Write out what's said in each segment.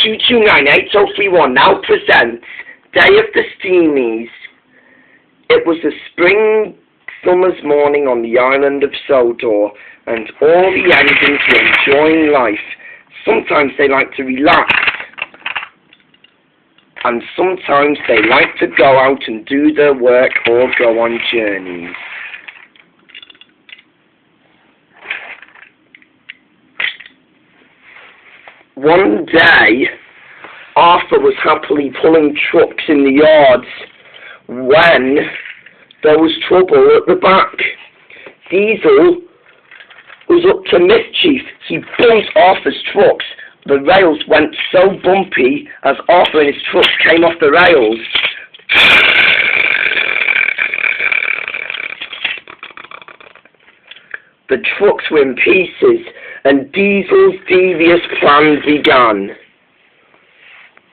2298031 now presents Day of the Steamies. It was a spring summer's morning on the island of Sodor, and all the engines were enjoying life. Sometimes they like to relax, and sometimes they like to go out and do their work or go on journeys. One day, Arthur was happily pulling trucks in the yards when there was trouble at the back. Diesel was up to mischief. He bumped Arthur's trucks. The rails went so bumpy as Arthur and his trucks came off the rails. The trucks were in pieces, and Diesel's devious plan began.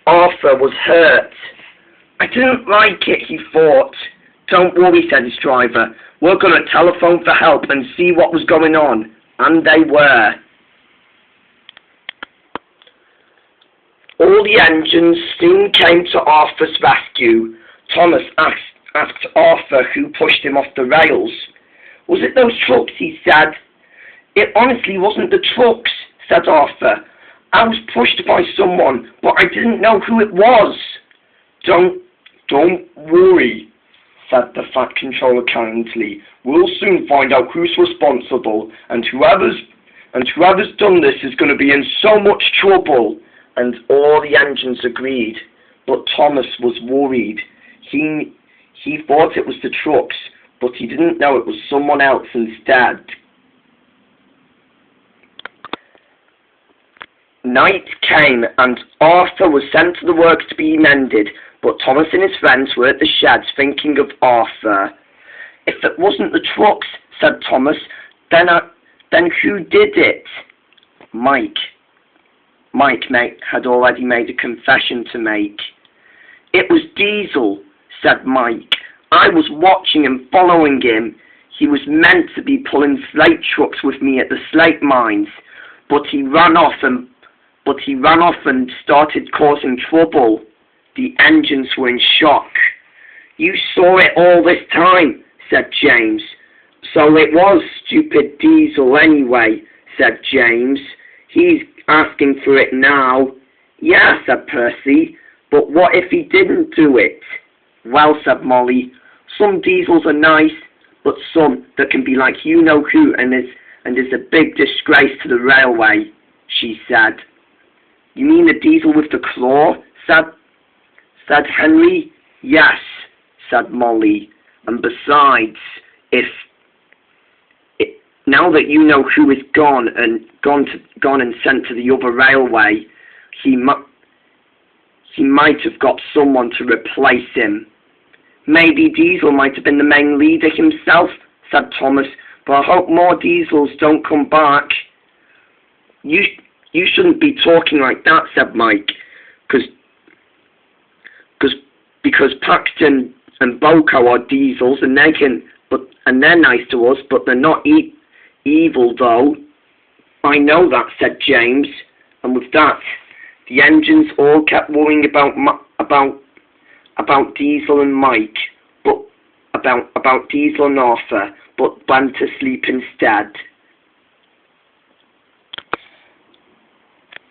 Arthur was hurt. I didn't like it, he thought. Don't worry, said his driver. We're going to telephone for help and see what was going on. And they were. All the engines soon came to Arthur's rescue. Thomas asked Arthur who pushed him off the rails. Was it those trucks, he said. It honestly wasn't the trucks, said Arthur. I was pushed by someone, but I didn't know who it was. Don't worry, said the Fat Controller kindly. We'll soon find out who's responsible, and whoever's done this is going to be in so much trouble. And all the engines agreed, but Thomas was worried. He thought it was the trucks, but he didn't know it was someone else instead. Night came, and Arthur was sent to the works to be mended, but Thomas and his friends were at the sheds thinking of Arthur. If it wasn't the trucks, said Thomas, then who did it? Mike had already made a confession to make. It was Diesel, said Mike. I was watching and following him. He was meant to be pulling slate trucks with me at the slate mines, but he ran off and started causing trouble. The engines were in shock. You saw it all this time, said James. So it was stupid Diesel anyway, said James. He's asking for it now. Yeah, said Percy, but what if he didn't do it? Well, said Molly, some Diesels are nice, but some that can be like you-know-who and is a big disgrace to the railway, she said. You mean the Diesel with the claw? said Henry. Yes, said Molly. And besides, now that you know who is gone and sent to the other railway, he might have got someone to replace him. Maybe Diesel might have been the main leader himself, said Thomas, but I hope more Diesels don't come back. You shouldn't be talking like that, said Mike, because Paxton and Boko are Diesels, and they're nice to us, but they're not evil though. I know that, said James, and with that, the engines all kept worrying about Diesel and Mike, but about Diesel and Arthur, but went to sleep instead.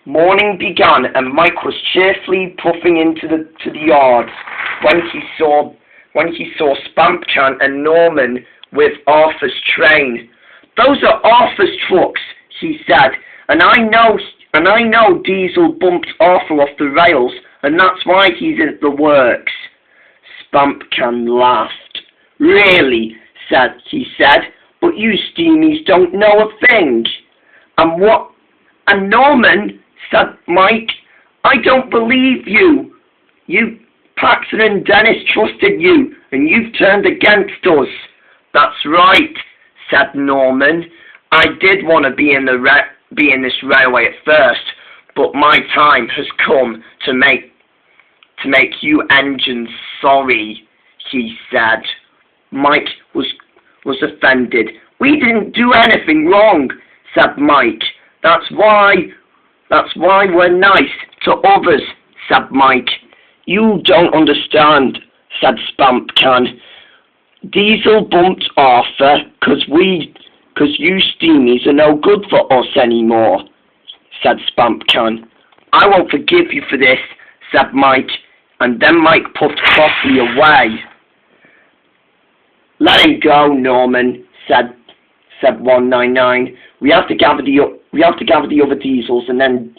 Morning began, and Mike was cheerfully puffing into the yard when he saw Spampcan and Norman with Arthur's train. Those are Arthur's trucks, he said, and I know Diesel bumped Arthur off the rails, and that's why he's at the works. Spampcan laughed. Really, he said, but you steamies don't know a thing. And Norman, said Mike, I don't believe you. Paxton and Dennis trusted you, and you've turned against us. That's right, said Norman. I did want to be in this railway at first, but my time has come to make you engines sorry, he said. Mike was offended. We didn't do anything wrong, said Mike. That's why That's why we're nice to others, said Mike. You don't understand, said Spampcan. Diesel bumped Arthur 'cause you steamies are no good for us anymore, said Spampcan. I won't forgive you for this, said Mike, and then Mike puffed crossly away. Let him go, Norman, said 199. We have to gather the other diesels and then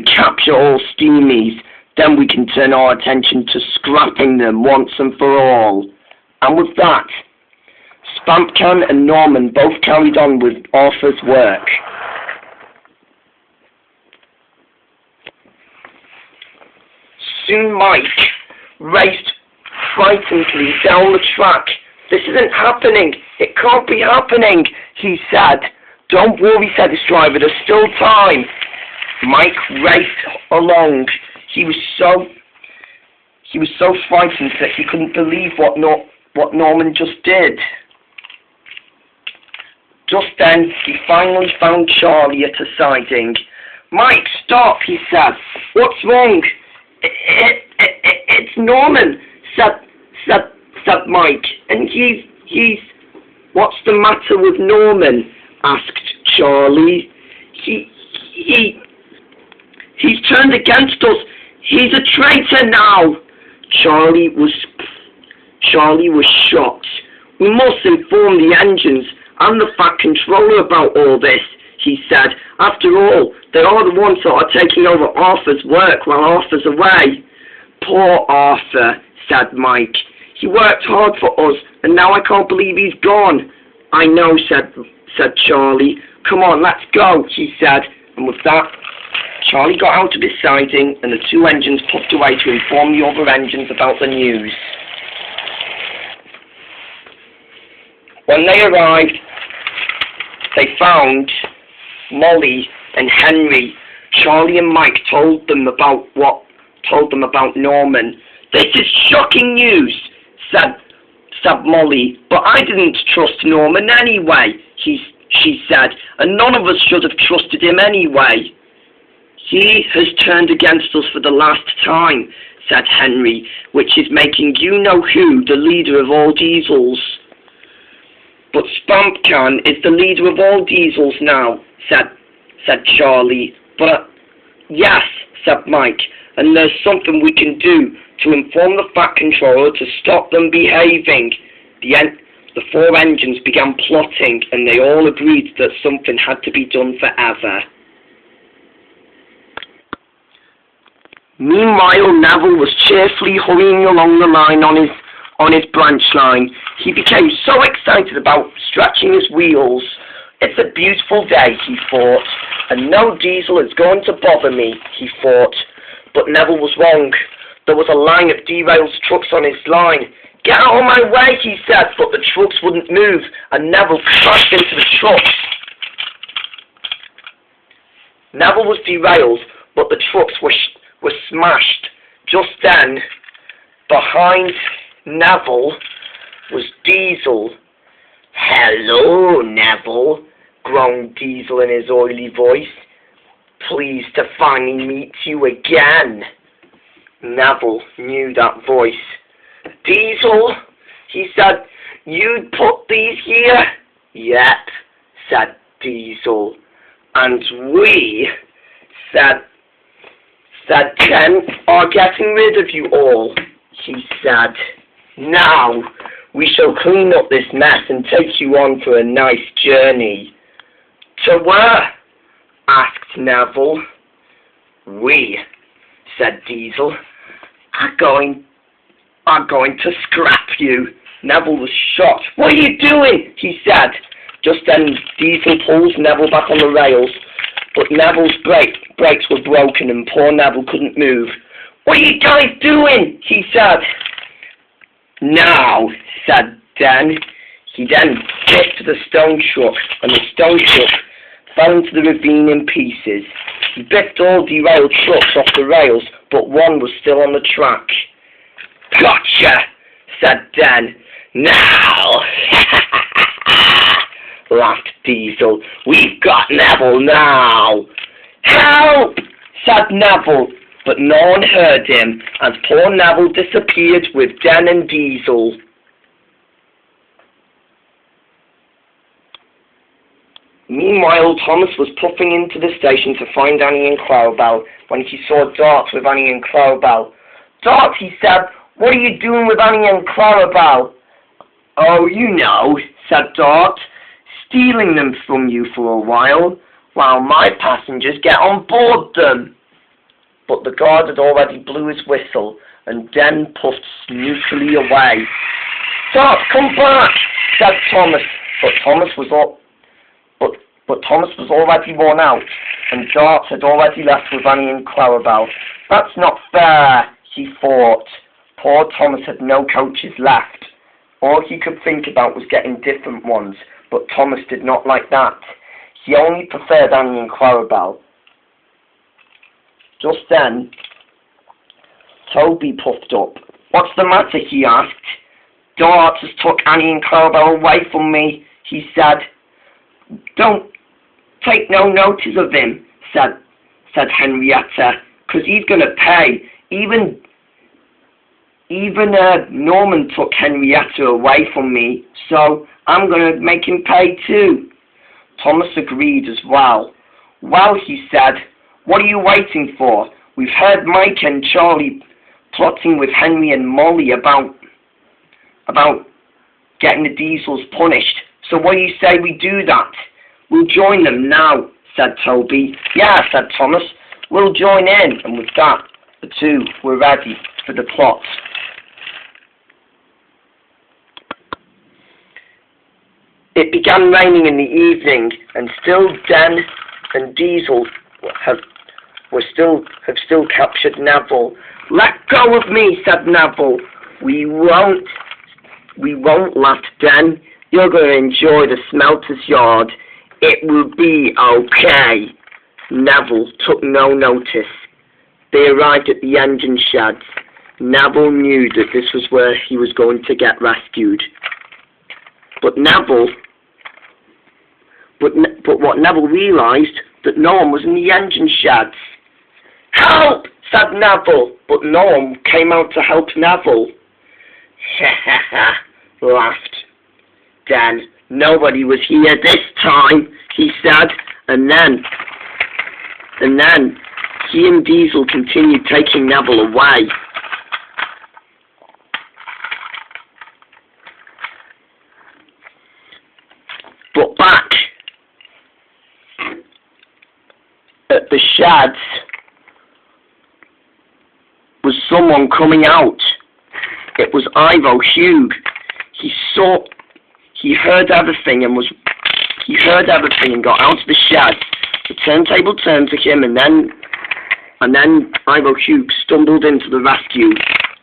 capture all steamies. Then we can turn our attention to scrapping them once and for all. And with that, Spampcan and Norman both carried on with Arthur's work. Soon Mike raced frightenedly down the track. This isn't happening. It can't be happening, he said. Don't worry, said his driver. There's still time. Mike raced along. He was so frightened that he couldn't believe what Norman just did. Just then, he finally found Charlie at a siding. Mike, stop, he said. What's wrong? It's Norman, said Mike. And he's... What's the matter with Norman? Asked Charlie. He's turned against us. He's a traitor now. Charlie was shocked. We must inform the engines and the Fat Controller about all this, he said. After all, they are the ones that are taking over Arthur's work while Arthur's away. Poor Arthur, said Mike. He worked hard for us, and now I can't believe he's gone. I know, said Charlie. Come on, let's go, he said. And with that, Charlie got out of his siding, and the two engines puffed away to inform the other engines about the news. When they arrived, they found Molly and Henry. Charlie and Mike told them about Norman. This is shocking news, said Molly, but I didn't trust Norman anyway, she said, and none of us should have trusted him anyway. He has turned against us for the last time, said Henry, which is making you-know-who the leader of all diesels. But Spampcan is the leader of all diesels now, said Charlie. But, yes, said Mike, and there's something we can do to inform the Fat Controller to stop them behaving. The four engines began plotting, and they all agreed that something had to be done forever. Meanwhile, Neville was cheerfully hurrying along the line on his branch line. He became so excited about stretching his wheels. It's a beautiful day, he thought, and no diesel is going to bother me, he thought. But Neville was wrong. There was a line of derailed trucks on his line. Get out of my way, he said, but the trucks wouldn't move, and Neville crashed into the trucks. Neville was derailed, but the trucks were smashed. Just then, behind Neville was Diesel. Hello, Neville, groaned Diesel in his oily voice. Pleased to finally meet you again. Neville knew that voice. Diesel, he said, you'd put these here? Yep, said Diesel. And we, said Ken, are getting rid of you all, he said. Now, we shall clean up this mess and take you on for a nice journey. To where? Asked Neville. We, said Diesel, are going to scrap you. Neville was shocked. What are you doing? He said. Just then, Diesel pulls Neville back on the rails, but Neville's brakes were broken and poor Neville couldn't move. What are you guys doing? He said. Now, said Den. He then kicked the stone truck, and the stone truck fell into the ravine in pieces. He biffed all derailed trucks off the rails, but one was still on the track. Gotcha, said Den. Now, laughed Diesel. "We've got Neville now." "Help!" said Neville, but no one heard him as poor Neville disappeared with Den and Diesel. Meanwhile, Thomas was puffing into the station to find Annie and Clarabelle when he saw Dart with Annie and Clarabelle. "Dart," he said, "what are you doing with Annie and Clarabelle?" "Oh, you know," said Dart, "stealing them from you for a while my passengers get on board them." But the guard had already blew his whistle, and Den puffed sneakily away. "Dart, come back," said Thomas, but Thomas was already worn out, and Dart had already left with Annie and Clarabelle. "That's not fair," he thought. Poor Thomas had no coaches left. All he could think about was getting different ones, but Thomas did not like that. He only preferred Annie and Clarabelle. Just then, Toby puffed up. "What's the matter?" he asked. "Dart has took Annie and Clarabelle away from me," he said. "Don't take no notice of him," said Henrietta, "'cause he's going to pay. Even Norman took Henrietta away from me, so I'm going to make him pay too." Thomas agreed as well. "Well," he said, "what are you waiting for? We've heard Mike and Charlie plotting with Henry and Molly about getting the Diesels punished. So what do you say we do that?" "We'll join them now," said Toby. "Yeah," said Thomas, "we'll join in." And with that, the two were ready for the plot. It began raining in the evening, and still Den and Diesel have still captured Neville. "Let go of me," said Neville. We won't," laughed Den. "You're going to enjoy the smelter's yard. It will be okay." Neville took no notice. They arrived at the engine sheds. Neville knew that this was where he was going to get rescued. But what Neville realised, that no one was in the engine sheds. "Help!" said Neville, but no one came out to help Neville. "Ha ha ha," laughed Den. "Nobody was here this time," he said, and then he and Diesel continued taking Neville away. But back at the sheds was someone coming out. It was Ivo Hugh. He heard everything and got out of the shed. The turntable turned to him, and then Ivo Hugh stumbled into the rescue.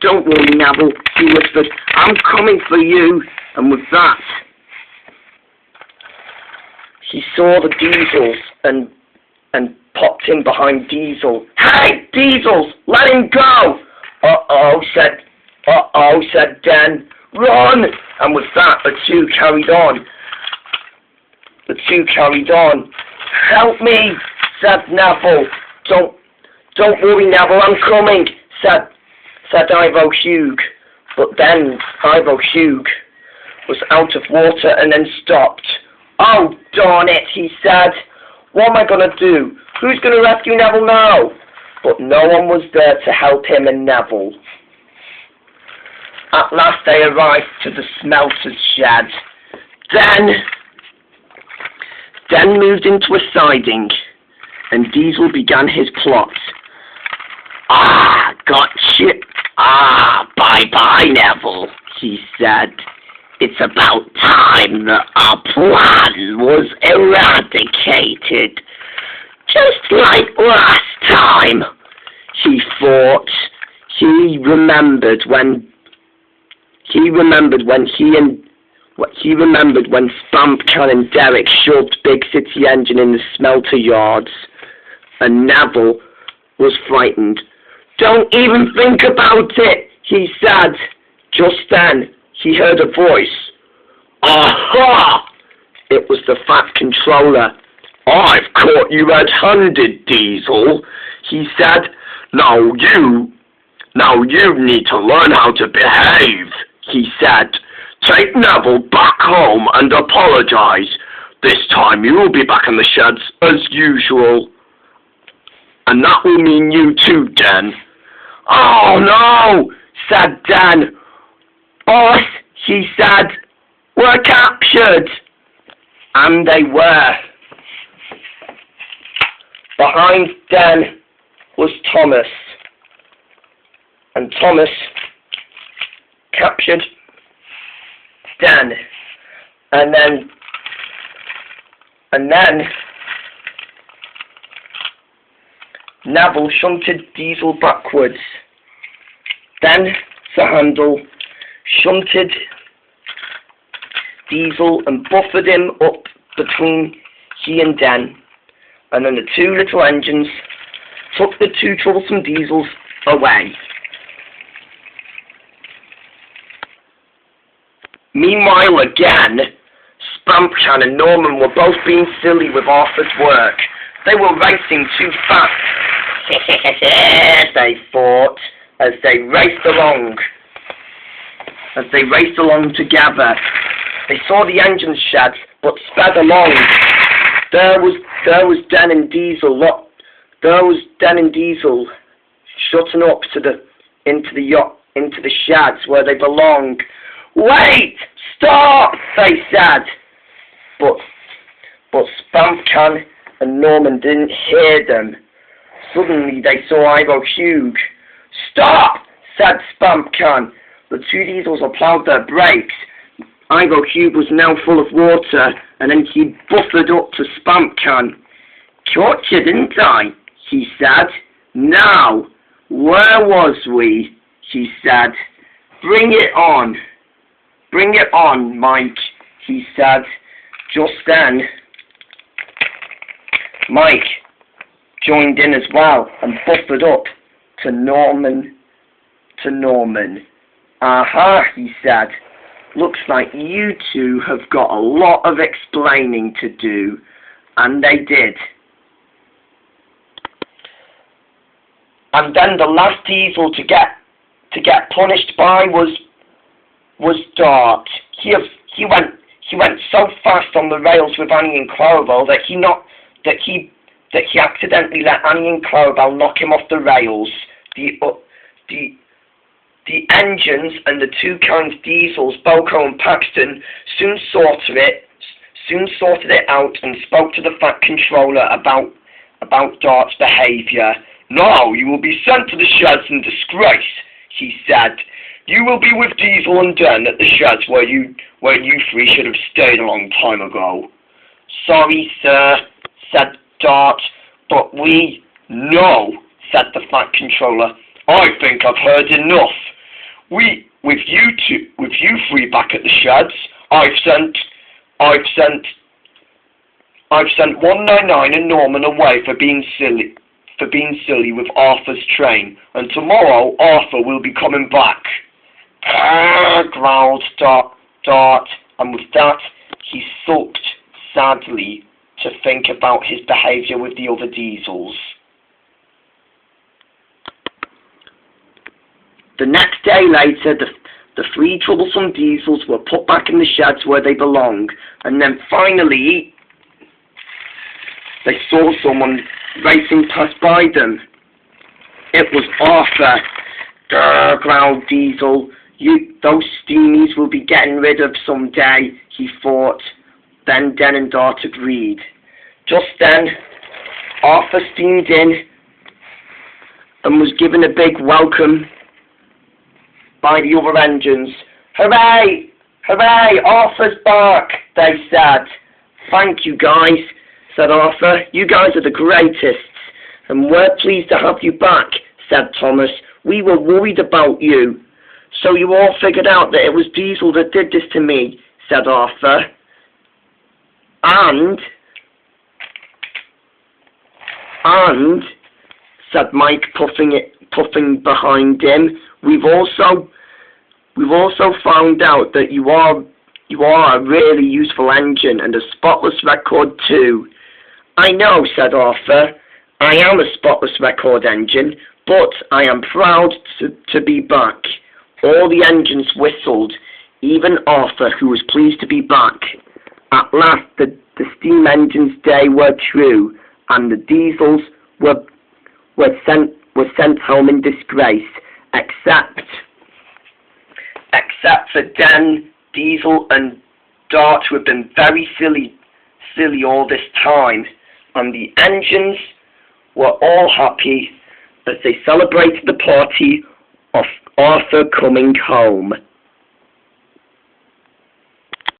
"Don't worry, Neville," he whispered. "I'm coming for you." And with that, he saw the Diesels and popped in behind Diesel. "Hey, Diesels, let him go!" Uh-oh, said Den. "Run!" And with that, the two carried on. "Help me," said Neville. Don't worry, Neville, I'm coming," said Ivo Hugh. But then Ivo Hugh was out of water and then stopped. "Oh, darn it," he said. "What am I going to do? Who's going to rescue Neville now?" But no one was there to help him and Neville. At last they arrived to the smelter's shed. Den moved into a siding, and Diesel began his plot. Gotcha. Bye-bye, Neville," he said. "It's about time that our plan was eradicated. Just like last time," he thought. He remembered when Spampcan and Derek shoved Big City Engine in the smelter yards, and Neville was frightened. "Don't even think about it," he said. Just then, he heard a voice. "Aha! It was the Fat Controller. "I've caught you red-handed, Diesel," he said. Now you need to learn how to behave," he said. "Take Neville back home and apologize. This time you will be back in the sheds as usual. And that will mean you too, Den." "Oh no," said Den. "Boss," he said, "we're captured." And they were. Behind Den was Thomas. And Thomas captured Den. And then Neville shunted Diesel backwards. Then Sir Handel shunted Diesel and buffered him up between he and Den. And then the two little engines took the two troublesome Diesels away. Meanwhile, again, Spampcan and Norman were both being silly with Arthur's work. They were racing too fast, they thought, as they raced along. Together. They saw the engine sheds, but sped along. There was Den and Diesel. There was Den and Diesel shutting up into the sheds where they belong. "Wait! Stop!" they said. But Spampcan and Norman didn't hear them. Suddenly they saw Ivo Hugh. "Stop!" said Spampcan. The two Diesels applied their brakes. Ivo Hugh was now full of water, and then he buffered up to Spampcan. "Caught you, didn't I?" he said. "Now, where was we?" he said. Bring it on, Mike," he said. Just then, Mike joined in as well and buffered up to Norman. "Aha," he said. "Looks like you two have got a lot of explaining to do." And they did. And then the last Diesel to get punished by was Dart. He went so fast on the rails with Annie and Clarabelle that he accidentally let Annie and Clarabelle knock him off the rails. The engines and the two kinds Diesels, Boko and Paxton, soon sorted it out and spoke to the Fat Controller about Dart's behaviour. "Now you will be sent to the sheds in disgrace," he said. "You will be with Diesel and Den at the sheds where you three should have stayed a long time ago." "Sorry, sir," said Dart, "but we..." "No," said the Fat Controller. "I think I've heard enough. With you three back at the sheds, I've sent 199 and Norman away for being silly with Arthur's train, and tomorrow Arthur will be coming back." Growled Dart, and with that he sulked sadly to think about his behaviour with the other Diesels. The next day later, the three troublesome Diesels were put back in the sheds where they belong, and then finally they saw someone racing past by them. It was Arthur. "Grr," growled Diesel. "Those steamies will be getting rid of someday," he thought. Then Den and Dart agreed. Just then, Arthur steamed in and was given a big welcome by the other engines. "Hooray! Hooray! Arthur's back," they said. "Thank you, guys," said Arthur. "You guys are the greatest. And we're pleased to have you back," said Thomas. "We were worried about you." "So you all figured out that it was Diesel that did this to me," said Arthur. And, said Mike, puffing behind him, we've also found out that you are You are a really useful engine, and a spotless record too. I know, said Arthur. I am a spotless record engine, but I am proud to be back. All the engines whistled, even Arthur, who was pleased to be back. At last the steam engine's day were true, and the diesels were sent home in disgrace, except for Den, Diesel and Dart, who had been very silly all this time, and the engines were all happy as they celebrated the party of Arthur coming home.